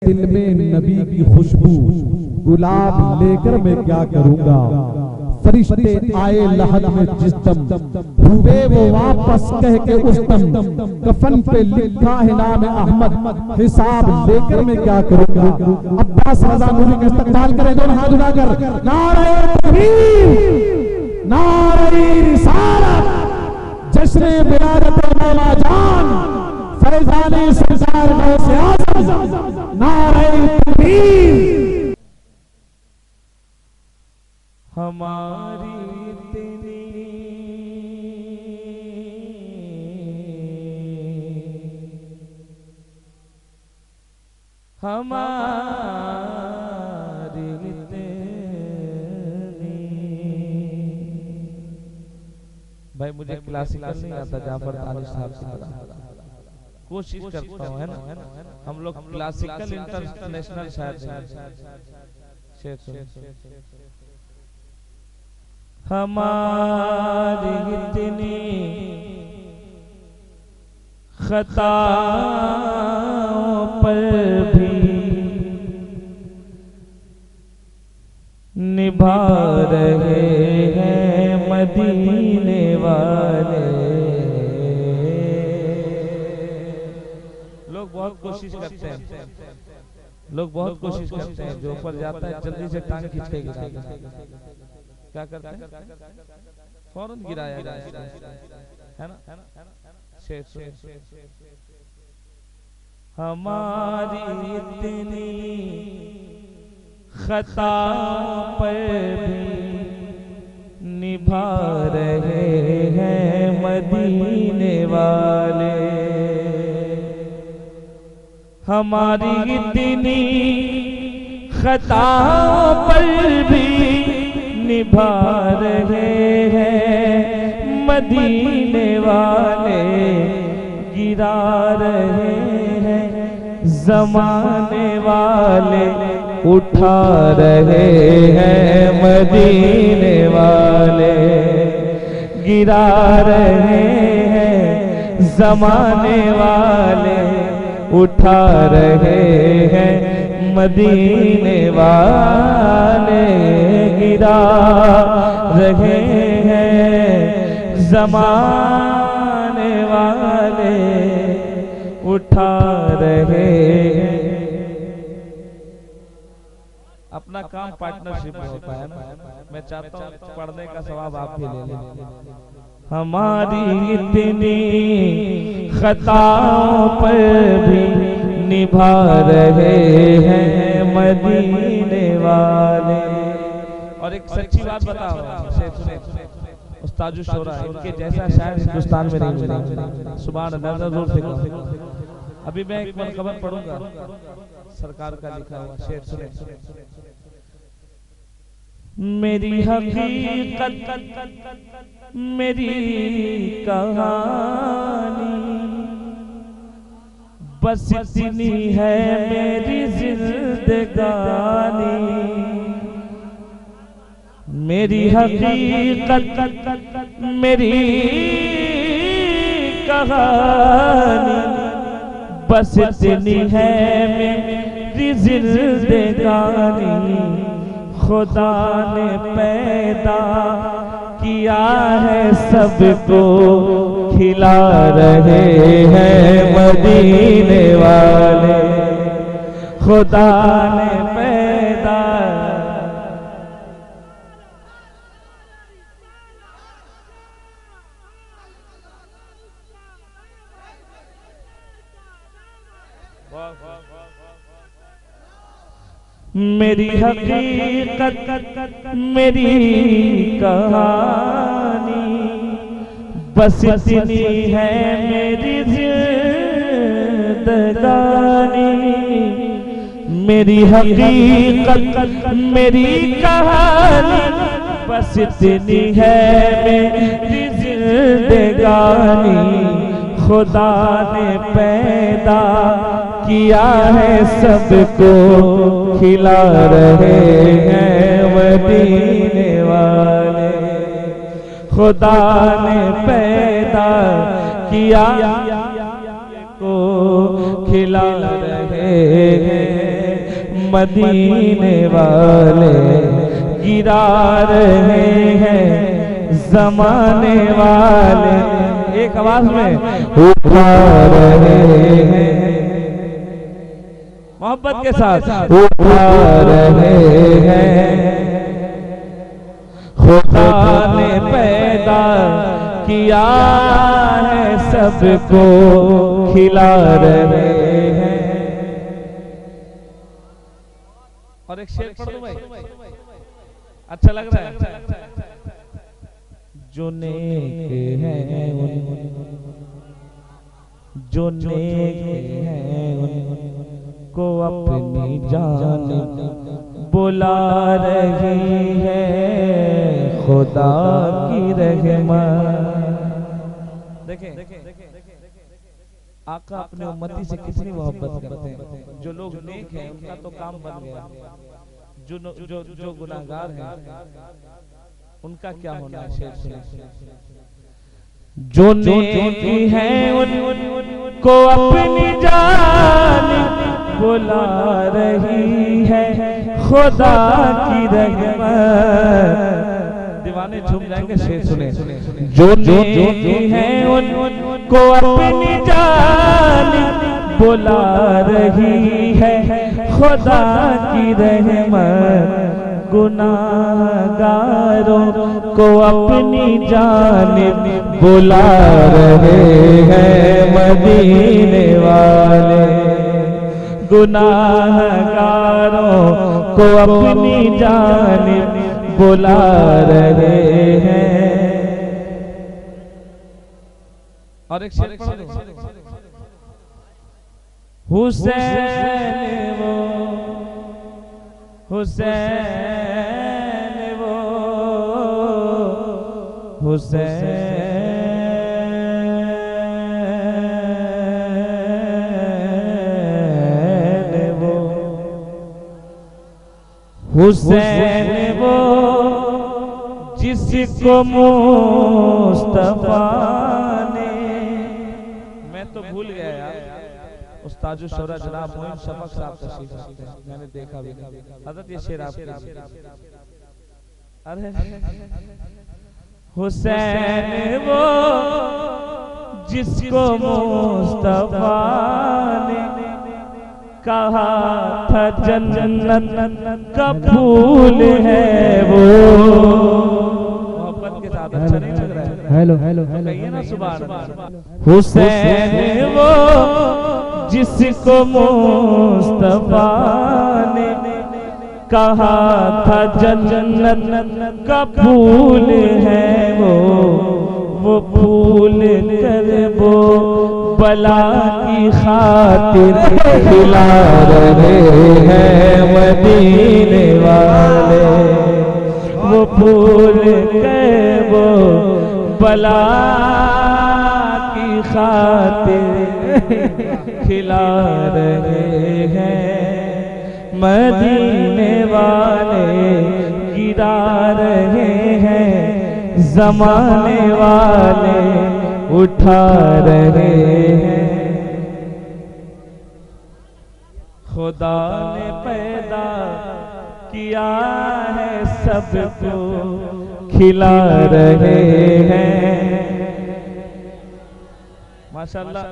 दिल में नबी की खुशबू, गुलाब लेकर मैं क्या करूंगा। फरिश्ते आए लहद में जिस्म, हुए वो वापस कह के उस्तम। कफन पे लिखा है नाम अहमद, हिसाब लेकर मैं क्या करूंगा। अब्बास रज़ा नूरी का इस्तकबाल करें, दोनों हाथ उठाकर नारे तकबीर, नारे रिसालत, जश्न विलादत मौला जान, फैज़ाने सरकार गौसे आज़म, नारे तकबीर। हमारी इतनी भाई मुझे क्लासिकल नहीं आता, जाफर तालिश साहब की तरह कोशिश करता हूँ, है ना। हम लोग क्लासिकल इंटरनेशनल शायर हमारी इतनी खताओं पर भी निभा रहे हैं मदीने वाले। लोग बहुत कोशिश करते हैं, लोग बहुत कोशिश करते हैं, जो ऊपर जाता है जल्दी से टांग खींच के गिरा देता है। क्या करते हैं, फौरन गिराया जाता है ना। हमारी इतनी खता पर भी निभा रहे हैं मदीने वाले। हमारी इतनी खता पर भी निभा रहे हैं मदीने वाले। गिरा रहे हैं ज़माने वाले, उठा रहे हैं मदीने वाले। गिरा रहे हैं ज़माने वाले, उठा रहे हैं मदीने वाले। गिरा रहे हैं ज़माने वाले, उठा रहे हैं। अपना काम पार्टनरशिप में होता है ना। मैं चाहता हूँ पढ़ने का सवाब आप भी ले लें। हमारी इतनी खताओं पर भी निभा रहे हैं मदीने वाले। और एक सच्ची बात बताओ, सुने उस्ताद शोरा, इनके जैसा शायर हिंदुस्तान में नहीं मिला। सुभान अल्लाह, जोर से कहो। अभी मैं एक मनकबत पढ़ूंगा, सरकार का लिखा हुआ शेर सुने। मेरी हकीकत मेरी कहानी, बस इतनी है मेरी जिंदगानी। मेरी हकीकत मेरी कहानी, बस इतनी है मेरी जिंदगानी। खुदा ने पैदा किया है सबको, खिला रहे हैं मदीने वाले। खुदा ने पैदा मेरी हकीकत मेरी कहानी, बस इतनी है मेरी जिंदगानी। मेरी हकीकत मेरी कहानी, बस इतनी है मेरी जिंदगानी। खुदा ने पैदा किया है सबको, खिला रहे हैं मदीने वाले। खुदा ने पैदा किया को, खिला रहे हैं मदीने वाले गिरा रहे हैं जमाने वाले, एक आवाज में उठा रहे हैं, मोहब्बत के साथ उठा रहे हैं। खुदा ने पैदा किया है सबको खिला रहे हैं। और एक शेर पढ़ दूं भाई, अच्छा लग रहा है। जो नेक हैं जो नेक हैं उनको अपनी जान बुला रही है खुदा की रहमत। देखें आका अपने उम्मती से कितनी मोहब्बत करते हैं। जो लोग नेक हैं उनका तो काम बन गया, जो जो जो गुनाहगार हैं उनका क्या होना है। शेर सुनिए। जो नेक हैं उनको अपनी जान बुला रही है खुदा की रहमत। दीवाने झूम जाएंगे, शेर सुने। जो नेक हैं उनको अपनी जान बुला रही है खुदा की रहमत। गुनाहगारों को अपनी जानिब बुला रहे हैं मदीने वाले। गुनाहगारों को अपनी जानिब बुला रहे हैं। और एक शेर पढ़ दो। हुसैन वो हुसैन वो हुसैन वो हुसैन वो जिसको मुस्तफा ने, मैं तो भूल गया यार, उस्ताद शोरा जनाब मोइन शफक साहब तशरीफ लाते हैं, मैंने देखा भी नहीं। हज़रत ये शेर आपके अरे हुसैन वो जिसको मुस्तफा ने कहा था जन्नत का फूल है वो। मोहब्बत के साथ अच्छा नहीं लग रहा है? हेलो हेलो कहिए ना सुभान अल्लाह। हुसैन वो जिसको मुस्तफा ने कहा था जन्नत का फूल है वो फूल कर वो बला की खातिर खिला रहे हैं मदीने वाले। वो फूल कर वो बला की खातिर खिला रहे हैं मदीने वाले। गिरा रहे हैं जमाने वाले, उठा रहे हैं। खुदा ने पैदा किया है सबको खिला रहे हैं। माशाअल्लाह।